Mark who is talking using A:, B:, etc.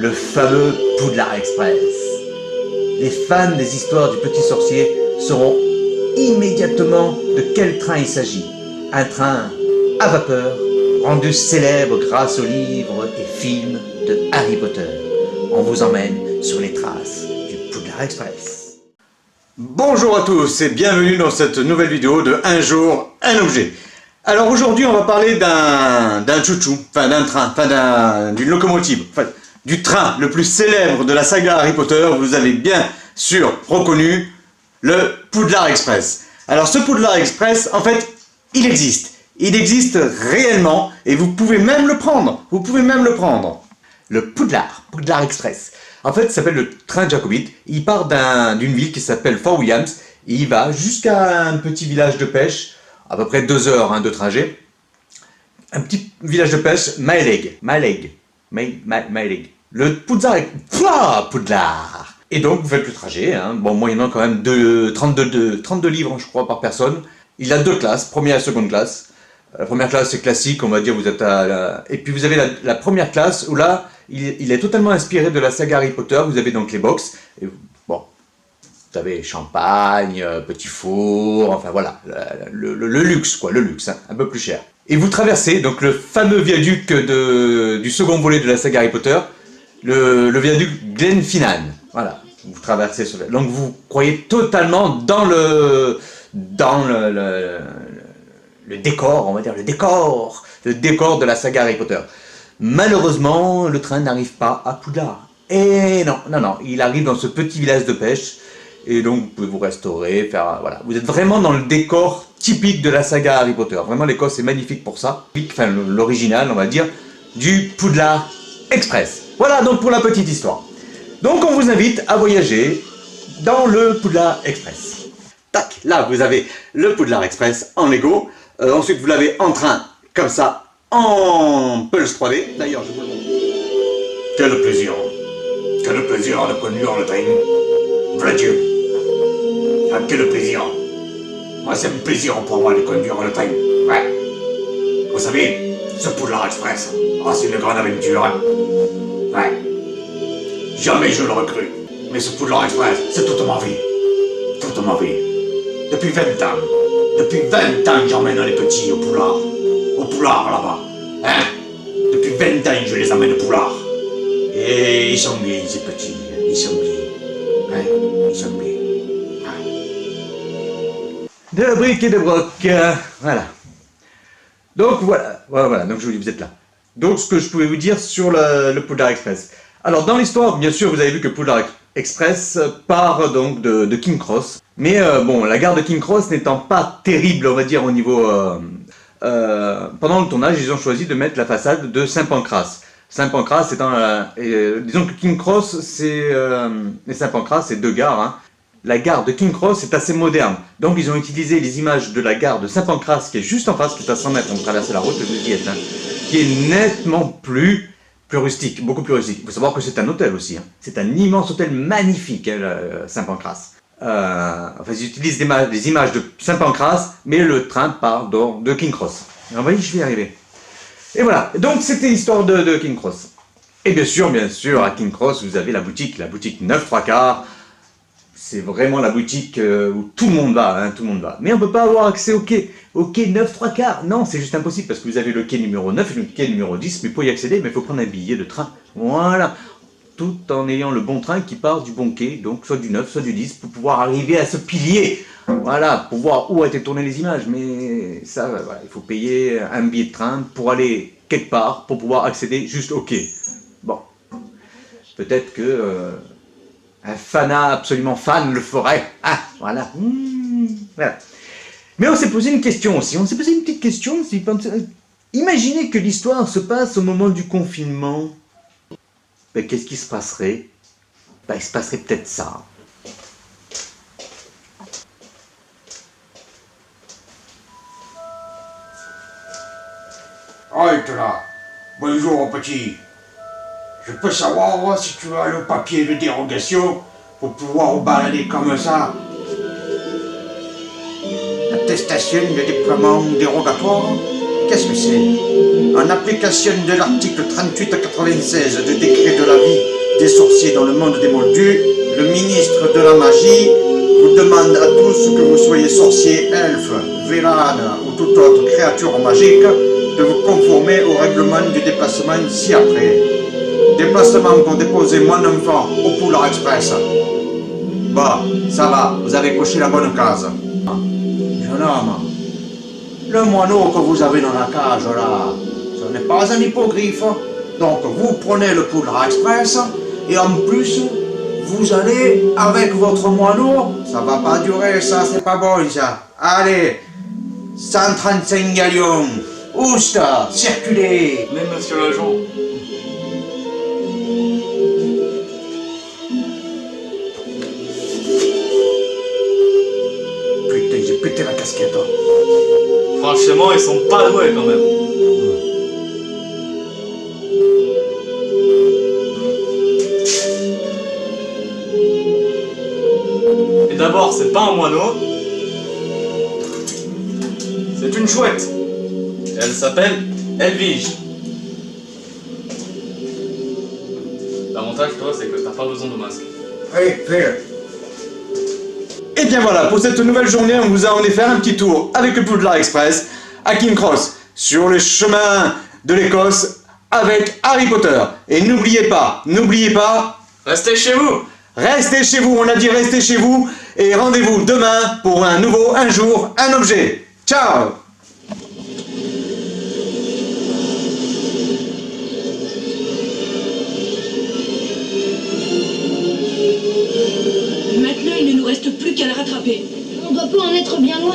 A: le fameux Poudlard Express. Les fans des histoires du petit sorcier sauront immédiatement de quel train il s'agit. Un train à vapeur, rendu célèbre grâce aux livres et films de Harry Potter. On vous emmène sur les traces du Poudlard Express. Bonjour à tous et bienvenue dans cette nouvelle vidéo de Un jour, un objet. Alors aujourd'hui on va parler d'un chouchou, d'un train, d'une locomotive, du train le plus célèbre de la saga Harry Potter. Vous avez bien sûr reconnu le Poudlard Express. Alors ce Poudlard Express, en fait, il existe. Il existe réellement et vous pouvez même le prendre. Le Poudlard Express. En fait, ça s'appelle le train Jacobite. Il part d'une ville qui s'appelle Fort Williams. Et il va jusqu'à un petit village de pêche, à peu près 2 heures de trajet. Un petit village de pêche, Maeleg. Le Poudlard. Et donc, vous faites le trajet, moyennant quand même 32 livres, je crois, par personne. Il a 2 classes, première et seconde classe. La première classe, c'est classique, on va dire, vous êtes Et puis vous avez la première classe, où là, il est totalement inspiré de la saga Harry Potter. Vous avez donc les box. Et, vous avez champagne, petit four, enfin voilà, le luxe, quoi, un peu plus cher. Et vous traversez donc le fameux viaduc du second volet de la saga Harry Potter, le viaduc Glenfinnan. Voilà, vous traversez donc vous croyez totalement dans le décor, on va dire le décor de la saga Harry Potter. Malheureusement, le train n'arrive pas à Poudlard. Et non, il arrive dans ce petit village de pêche, et donc vous pouvez vous restaurer, voilà. Vous êtes vraiment dans le décor typique de la saga Harry Potter. Vraiment, l'Écosse est magnifique pour ça. Enfin, l'original, on va dire, du Poudlard Express. Voilà donc pour la petite histoire. Donc on vous invite à voyager dans le Poudlard Express. Tac, là vous avez le Poudlard Express en Lego. Ensuite vous l'avez en train, comme ça, en Pulse 3D. D'ailleurs, je vous le montre. Quel plaisir de conduire le train. Vrai Dieu. Ah, quel plaisir. Moi, c'est un plaisir pour moi de conduire le train. Ouais. Vous savez, ce Poudlard Express, c'est une grande aventure. Ouais. Jamais je l'aurais cru. Mais ce Poudlard Express, c'est toute ma vie. Depuis 20 ans. Depuis 20 ans, j'emmène les petits au Poudlard. Au Poudlard, là-bas. Depuis 20 ans, je les emmène au Poudlard. Et ils sont bien, ces petits. Ils sont bien. De briques et de broc. Voilà. Donc, voilà. Donc, je vous dis, vous êtes là. Donc, ce que je pouvais vous dire sur le Poudlard Express. Alors, dans l'histoire, bien sûr, vous avez vu que Poudlard Express part donc de King Cross. Mais la gare de King Cross n'étant pas terrible, on va dire, au niveau... pendant le tournage, ils ont choisi de mettre la façade de Saint-Pancras. Saint-Pancras étant... disons que King Cross et Saint-Pancras, c'est 2 gares. La gare de King Cross est assez moderne. Donc, ils ont utilisé les images de la gare de Saint-Pancras, qui est juste en face, qui est à 100 mètres, on traverse la route, vous y êtes, qui est nettement plus rustique, beaucoup plus rustique. Il faut savoir que c'est un hôtel aussi. C'est un immense hôtel magnifique, Saint-Pancras. Ils utilisent des images de Saint-Pancras, mais le train part de King Cross. Alors, voyez, je vais y arriver. Et voilà, donc c'était l'histoire de King Cross. Et bien sûr, à King Cross, vous avez la boutique 9 3 quarts. C'est vraiment la boutique où tout le monde va, Mais on ne peut pas avoir accès au quai 9 3 quarts. Non, c'est juste impossible, parce que vous avez le quai numéro 9 et le quai numéro 10, mais pour y accéder, il faut prendre un billet de train. Voilà. Tout en ayant le bon train qui part du bon quai, donc soit du 9, soit du 10, pour pouvoir arriver à ce pilier. Voilà, pour voir où a été tournées les images. Mais ça, voilà, il faut payer un billet de train pour aller quelque part, pour pouvoir accéder juste au quai. Bon, peut-être que un fanat absolument fan le ferait. Voilà. Voilà. Mais on s'est posé une question aussi. On s'est posé une petite question. Imaginez que l'histoire se passe au moment du confinement. Qu'est-ce qui se passerait? Il se passerait peut-être ça.
B: Arrête là. Bonjour petit. Je peux savoir si tu as le papier de dérogation pour pouvoir vous balader comme ça? Attestation de déploiement dérogatoire? Qu'est-ce que c'est? En application de l'article 38-96 du décret de la vie des sorciers dans le monde des moldus, le ministre de la magie vous demande à tous, que vous soyez sorciers, elfes, véranes ou toute autre créature magique, de vous conformer au règlement du déplacement ci-après. Déplacement pour déposer mon enfant au Poulard Express. Bah, ça va, vous avez coché la bonne case. Jeune homme, le moineau que vous avez dans la cage là, ce n'est pas un hippogriffe. Donc vous prenez le Poulard Express et en plus, vous allez avec votre moineau. Ça va pas durer ça, c'est pas bon ça. Allez, 135 galions. Ousta, circulez.
C: Mais monsieur l'agent,
B: Putain, j'ai pété la casquette.
C: franchement, ils sont pas doués quand même. Et d'abord, c'est pas un moineau, c'est une chouette. Et elle s'appelle Elvige. L'avantage, toi, c'est que t'as pas besoin de masque.
B: Allez, fais-le.
A: Et bien voilà, pour cette nouvelle journée, on vous a en effet un petit tour avec le Poudlard Express à King Cross, sur les chemins de l'Écosse avec Harry Potter. Et n'oubliez pas,
C: Restez chez vous.
A: restez chez vous, on a dit restez chez vous, et rendez-vous demain pour un nouveau Un jour, un objet. Ciao!
D: Maintenant, il ne nous reste plus qu'à la rattraper.
E: On doit pas en être bien loin.